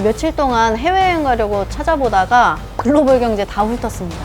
며칠 동안 해외여행 가려고 찾아보다가 글로벌 경제 다 훑었습니다.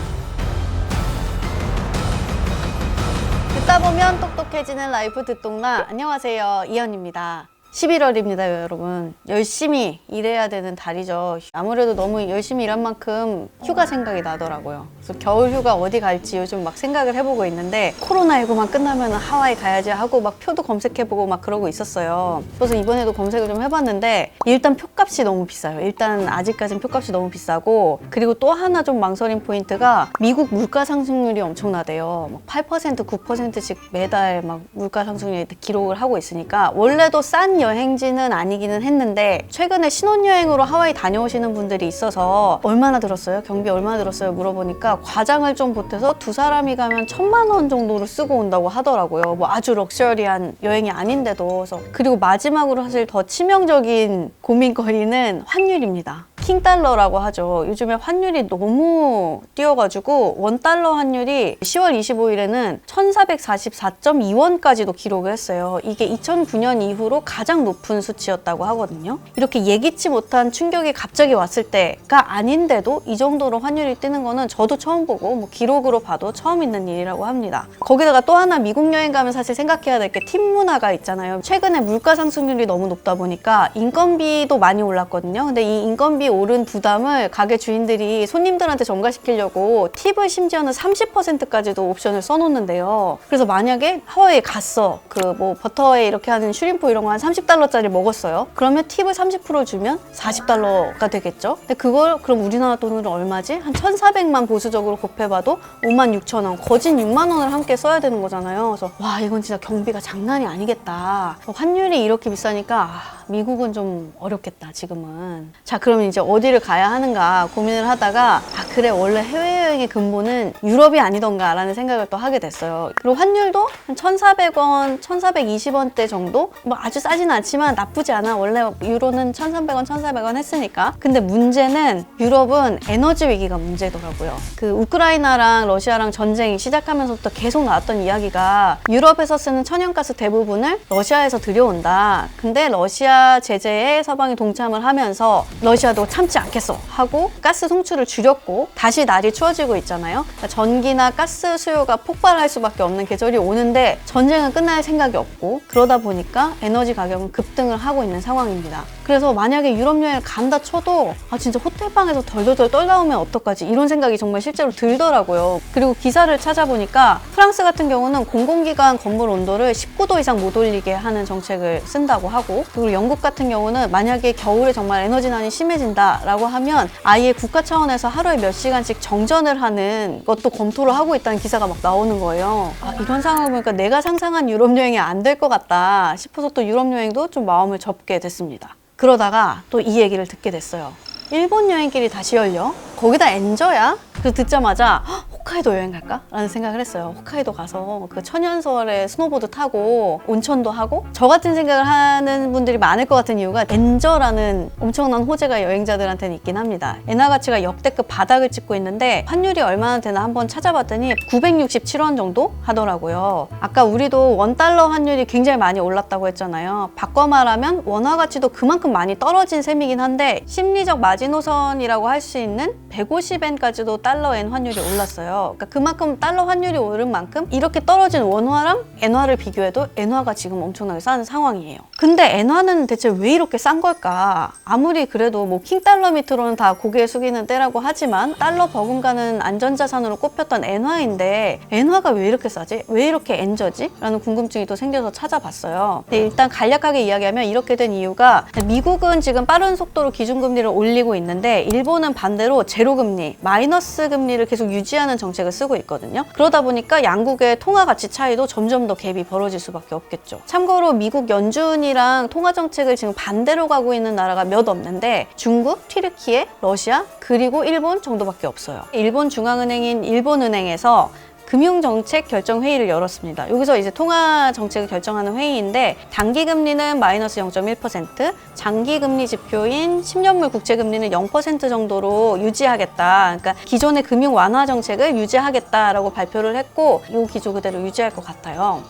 듣다 보면 똑똑해지는 라이프 듣동라. 안녕하세요, 이현입니다. 11월입니다, 여러분. 열심히 일해야 되는 달이죠. 아무래도 너무 열심히 일한 만큼 휴가 생각이 나더라고요. 그래서 겨울 휴가 어디 갈지 요즘 막 생각을 해보고 있는데 코로나19만 끝나면 하와이 가야지 하고 막 표도 검색해보고 막 그러고 있었어요. 그래서 이번에도 검색을 좀 해봤는데 일단 표값이 너무 비싸요. 일단 아직까지는 표값이 너무 비싸고, 그리고 또 하나 좀 망설임 포인트가 미국 물가 상승률이 엄청나대요. 막 8%, 9%씩 매달 막 물가 상승률 기록을 하고 있으니까 원래도 싼 여행지는 아니기는 했는데 최근에 신혼여행으로 하와이 다녀오시는 분들이 있어서 얼마나 들었어요? 경비 얼마나 들었어요? 물어보니까 과장을 좀 보태서 두 사람이 가면 1,000만 원 정도를 쓰고 온다고 하더라고요. 뭐 아주 럭셔리한 여행이 아닌데도. 그리고 마지막으로 사실 더 치명적인 고민거리는 환율입니다. 킹달러라고 하죠. 요즘에 환율이 너무 뛰어가지고 원달러 환율이 10월 25일에는 1444.2원까지도 기록을 했어요. 이게 2009년 이후로 가장 높은 수치였다고 하거든요. 이렇게 예기치 못한 충격이 갑자기 왔을 때가 아닌데도 이 정도로 환율이 뛰는 거는 저도 처음 보고 뭐 기록으로 봐도 처음 있는 일이라고 합니다. 거기다가 또 하나 미국 여행 가면 사실 생각해야 될 게 팁 문화가 있잖아요. 최근에 물가 상승률이 너무 높다 보니까 인건비도 많이 올랐거든요. 근데 이 인건비 오른 부담을 가게 주인들이 손님들한테 전가시키려고 팁을 심지어는 30%까지도 옵션을 써놓는데요. 그래서 만약에 하와이에 갔어. 그 뭐 버터에 이렇게 하는 슈림프 이런 거 한 30달러짜리 먹었어요. 그러면 팁을 30% 주면 40달러가 되겠죠. 근데 그걸 그럼 우리나라 돈으로 얼마지? 한 1,400만 보수적으로 곱해봐도 56,000원, 거진 6만 원을 함께 써야 되는 거잖아요. 그래서 와, 이건 진짜 경비가 장난이 아니겠다. 환율이 이렇게 비싸니까 미국은 좀 어렵겠다, 지금은. 자, 그러면 이제 어디를 가야 하는가 고민을 하다가 그래, 원래 해외여행의 근본은 유럽이 아니던가 라는 생각을 또 하게 됐어요. 그리고 환율도 한 1,400원, 1,420원대 정도? 뭐 아주 싸지는 않지만 나쁘지 않아. 원래 유로는 1,300원, 1,400원 했으니까. 근데 문제는 유럽은 에너지 위기가 문제더라고요. 그 우크라이나랑 러시아랑 전쟁이 시작하면서부터 계속 나왔던 이야기가 유럽에서 쓰는 천연가스 대부분을 러시아에서 들여온다. 근데 러시아 제재에 서방이 동참을 하면서 러시아도 참지 않겠어 하고 가스 송출을 줄였고 다시 날이 추워지고 있잖아요. 그러니까 전기나 가스 수요가 폭발할 수밖에 없는 계절이 오는데 전쟁은 끝날 생각이 없고, 그러다 보니까 에너지 가격은 급등을 하고 있는 상황입니다. 그래서 만약에 유럽 여행을 간다 쳐도 진짜 호텔방에서 덜덜덜 떨다 오면 어떡하지? 이런 생각이 정말 실제로 들더라고요. 그리고 기사를 찾아보니까 프랑스 같은 경우는 공공기관 건물 온도를 19도 이상 못 올리게 하는 정책을 쓴다고 하고, 그리고 영국 같은 경우는 만약에 겨울에 정말 에너지난이 심해진다라고 하면 아예 국가 차원에서 하루에 몇 시간씩 정전을 하는 것도 검토를 하고 있다는 기사가 막 나오는 거예요. 이런 상황을 보니까 내가 상상한 유럽 여행이 안 될 것 같다 싶어서 또 유럽 여행도 좀 마음을 접게 됐습니다. 그러다가 또 이 얘기를 듣게 됐어요. 일본 여행길이 다시 열려? 거기다 엔저야? 그래서 듣자마자 홋카이도 여행 갈까? 라는 생각을 했어요. 홋카이도 가서 그 천연설에 스노보드 타고 온천도 하고, 저 같은 생각을 하는 분들이 많을 것 같은 이유가 엔저라는 엄청난 호재가 여행자들한테는 있긴 합니다. 엔화 가치가 역대급 바닥을 찍고 있는데 환율이 얼마나 되나 한번 찾아봤더니 967원 정도 하더라고요. 아까 우리도 원달러 환율이 굉장히 많이 올랐다고 했잖아요. 바꿔 말하면 원화 가치도 그만큼 많이 떨어진 셈이긴 한데 심리적 마지노선이라고 할 수 있는 150엔까지도 달러엔 환율이 올랐어요. 그러니까 그만큼 달러 환율이 오른 만큼 이렇게 떨어진 원화랑 엔화를 비교해도 엔화가 지금 엄청나게 싼 상황이에요. 근데 엔화는 대체 왜 이렇게 싼 걸까? 아무리 그래도 뭐 킹달러 밑으로는 다 고개 숙이는 때라고 하지만 달러 버금가는 안전자산으로 꼽혔던 엔화인데 엔화가 왜 이렇게 싸지? 왜 이렇게 엔저지? 라는 궁금증이 또 생겨서 찾아봤어요. 근데 일단 간략하게 이야기하면 이렇게 된 이유가, 미국은 지금 빠른 속도로 기준금리를 올리고 있는데 일본은 반대로 제로금리, 마이너스 금리를 계속 유지하는 정책을 쓰고 있거든요. 그러다 보니까 양국의 통화 가치 차이도 점점 더 갭이 벌어질 수밖에 없겠죠. 참고로 미국 연준이랑 통화 정책을 지금 반대로 가고 있는 나라가 몇 없는데 중국, 튀르키예, 러시아, 그리고 일본 정도밖에 없어요. 일본 중앙은행인 일본은행에서 금융정책 결정회의를 열었습니다. 여기서 이제 통화 정책을 결정하는 회의인데 단기 금리는 마이너스 0.1%, 장기 금리 지표인 10년물 국채 금리는 0% 정도로 유지하겠다. 그러니까 기존의 금융 완화 정책을 유지하겠다라고 발표를 했고 이 기조 그대로 유지할 것 같아요.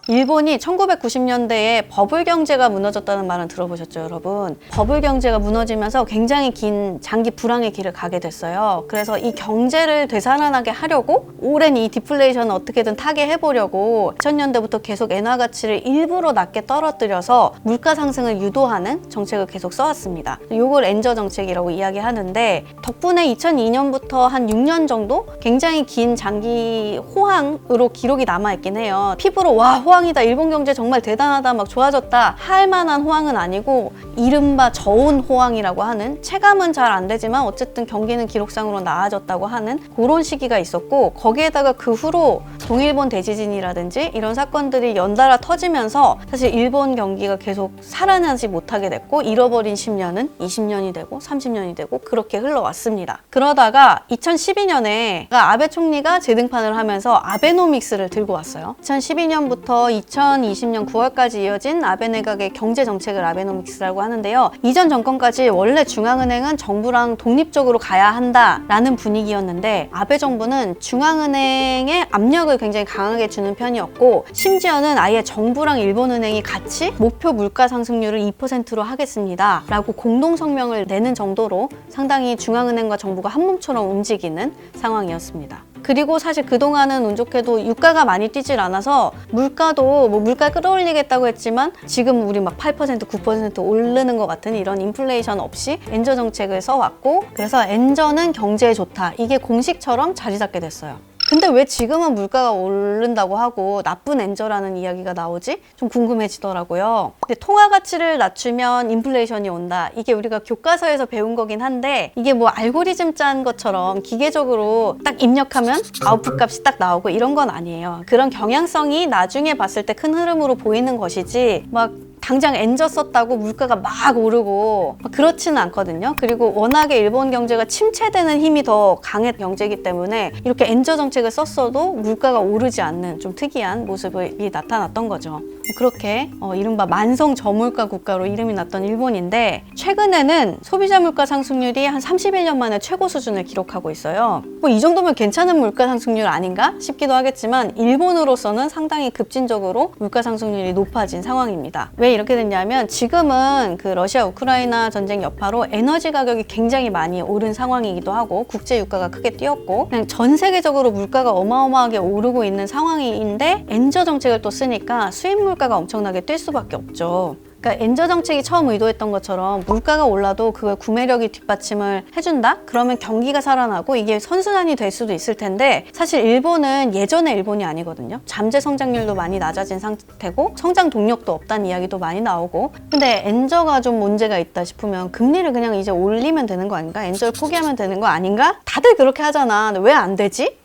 일본이 1990년대에 버블 경제가 무너졌다는 말은 들어보셨죠, 여러분? 버블 경제가 무너지면서 굉장히 긴 장기 불황의 길을 가게 됐어요. 그래서 이 경제를 되살아나게 하려고 오랜 이 디플레이션을 어떻게든 타게 해보려고 2000년대부터 계속 엔화 가치를 일부러 낮게 떨어뜨려서 물가 상승을 유도하는 정책을 계속 써왔습니다. 이걸 엔저 정책이라고 이야기하는데 덕분에 2002년부터 한 6년 정도 굉장히 긴 장기 호황으로 기록이 남아있긴 해요. 피부로 와 호황이다, 일본 경제 정말 대단하다, 막 좋아졌다 할 만한 호황은 아니고 이른바 저온 호황이라고 하는, 체감은 잘 안 되지만 어쨌든 경기는 기록상으로 나아졌다고 하는 그런 시기가 있었고, 거기에다가 그 후로 동일본 대지진이라든지 이런 사건들이 연달아 터지면서 사실 일본 경기가 계속 살아나지 못하게 됐고, 잃어버린 10년은 20년이 되고 30년이 되고 그렇게 흘러왔습니다. 그러다가 2012년에 아베 총리가 재등판을 하면서 아베노믹스를 들고 왔어요. 2012년부터 2020년 9월까지 이어진 아베 내각의 경제 정책을 아베노믹스라고 하는데요. 이전 정권까지 원래 중앙은행은 정부랑 독립적으로 가야 한다라는 분위기였는데, 아베 정부는 중앙은행의 압력을 굉장히 강하게 주는 편이었고, 심지어는 아예 정부랑 일본은행이 같이 목표 물가 상승률을 2%로 하겠습니다 라고 공동 성명을 내는 정도로 상당히 중앙은행과 정부가 한 몸처럼 움직이는 상황이었습니다. 그리고 사실 그동안은 운 좋게도 유가가 많이 뛰질 않아서 물가도 물가 끌어올리겠다고 했지만 지금 우리 막 8%, 9% 오르는 것 같은 이런 인플레이션 없이 엔저 정책을 써왔고, 그래서 엔저는 경제에 좋다, 이게 공식처럼 자리 잡게 됐어요. 근데 왜 지금은 물가가 오른다고 하고 나쁜 엔저라는 이야기가 나오지? 좀 궁금해지더라고요. 근데 통화 가치를 낮추면 인플레이션이 온다. 이게 우리가 교과서에서 배운 거긴 한데, 이게 뭐 알고리즘 짠 것처럼 기계적으로 딱 입력하면 아웃풋 값이 딱 나오고 이런 건 아니에요. 그런 경향성이 나중에 봤을 때 큰 흐름으로 보이는 것이지, 막 당장 엔저 썼다고 물가가 막 오르고 그렇지는 않거든요. 그리고 워낙에 일본 경제가 침체되는 힘이 더 강한 경제이기 때문에 이렇게 엔저 정책을 썼어도 물가가 오르지 않는 좀 특이한 모습이 나타났던 거죠. 그렇게 이른바 만성 저물가 국가로 이름이 났던 일본인데, 최근에는 소비자 물가 상승률이 한 31년 만에 최고 수준을 기록하고 있어요. 뭐 이 정도면 괜찮은 물가 상승률 아닌가 싶기도 하겠지만, 일본으로서는 상당히 급진적으로 물가 상승률이 높아진 상황입니다. 왜 이렇게 됐냐면, 지금은 그 러시아 우크라이나 전쟁 여파로 에너지 가격이 굉장히 많이 오른 상황이기도 하고, 국제 유가가 크게 뛰었고, 그냥 전 세계적으로 물가가 어마어마하게 오르고 있는 상황인데, 엔저 정책을 또 쓰니까 수입 물가가 엄청나게 뛸 수밖에 없죠. 그러니까 엔저 정책이 처음 의도했던 것처럼 물가가 올라도 그걸 구매력이 뒷받침을 해준다? 그러면 경기가 살아나고 이게 선순환이 될 수도 있을 텐데, 사실 일본은 예전의 일본이 아니거든요. 잠재 성장률도 많이 낮아진 상태고 성장 동력도 없다는 이야기도 많이 나오고, 근데 엔저가 좀 문제가 있다 싶으면 금리를 그냥 이제 올리면 되는 거 아닌가? 엔저를 포기하면 되는 거 아닌가? 다들 그렇게 하잖아. 근데 왜 안 되지?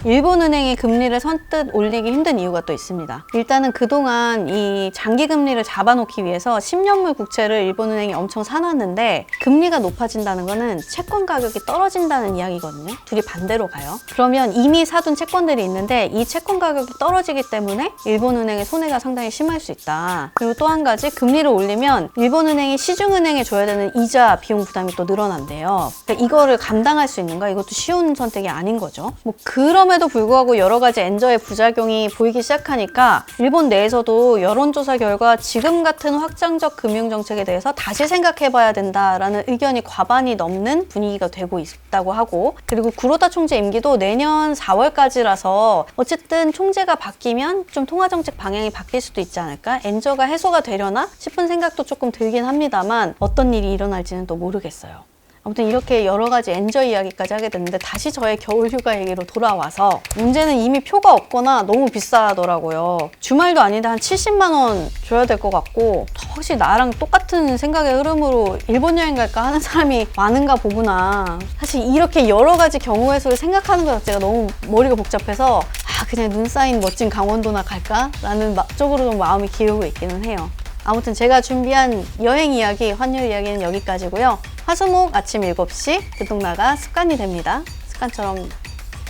일본은행이 금리를 선뜻 올리기 힘든 이유가 또 있습니다. 일단은 그동안 이 장기 금리를 잡아놓기 위해서 10년물 국채를 일본은행이 엄청 사놨는데, 금리가 높아진다는 거는 채권 가격이 떨어진다는 이야기거든요. 둘이 반대로 가요. 그러면 이미 사둔 채권들이 있는데 이 채권 가격이 떨어지기 때문에 일본은행의 손해가 상당히 심할 수 있다. 그리고 또 한 가지, 금리를 올리면 일본은행이 시중은행에 줘야 되는 이자 비용 부담이 또 늘어난대요. 그러니까 이거를 감당할 수 있는가? 이것도 쉬운 선택이 아닌 거죠. 뭐 그럼에도 불구하고 여러 가지 엔저의 부작용이 보이기 시작하니까 일본 내에서도 여론조사 결과 지금 같은 확장적 금융정책에 대해서 다시 생각해봐야 된다라는 의견이 과반이 넘는 분위기가 되고 있다고 하고, 그리고 구로다 총재 임기도 내년 4월까지라서 어쨌든 총재가 바뀌면 좀 통화정책 방향이 바뀔 수도 있지 않을까? 엔저가 해소가 되려나 싶은 생각도 조금 들긴 합니다만, 어떤 일이 일어날지는 또 모르겠어요. 아무튼 이렇게 여러 가지 엔저 이야기까지 하게 됐는데, 다시 저의 겨울휴가 얘기로 돌아와서, 문제는 이미 표가 없거나 너무 비싸더라고요. 주말도 아닌데 한 70만 원 줘야 될 것 같고, 혹시 나랑 똑같은 생각의 흐름으로 일본 여행 갈까 하는 사람이 많은가 보구나. 사실 이렇게 여러 가지 경우의 수를 생각하는 것 자체가 너무 머리가 복잡해서 그냥 눈 쌓인 멋진 강원도나 갈까? 라는 쪽으로 좀 마음이 기우고 있기는 해요. 아무튼 제가 준비한 여행 이야기, 환율 이야기는 여기까지고요. 화수목 아침 7시 들통나가 습관이 됩니다. 습관처럼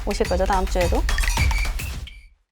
오실 거죠, 다음 주에도?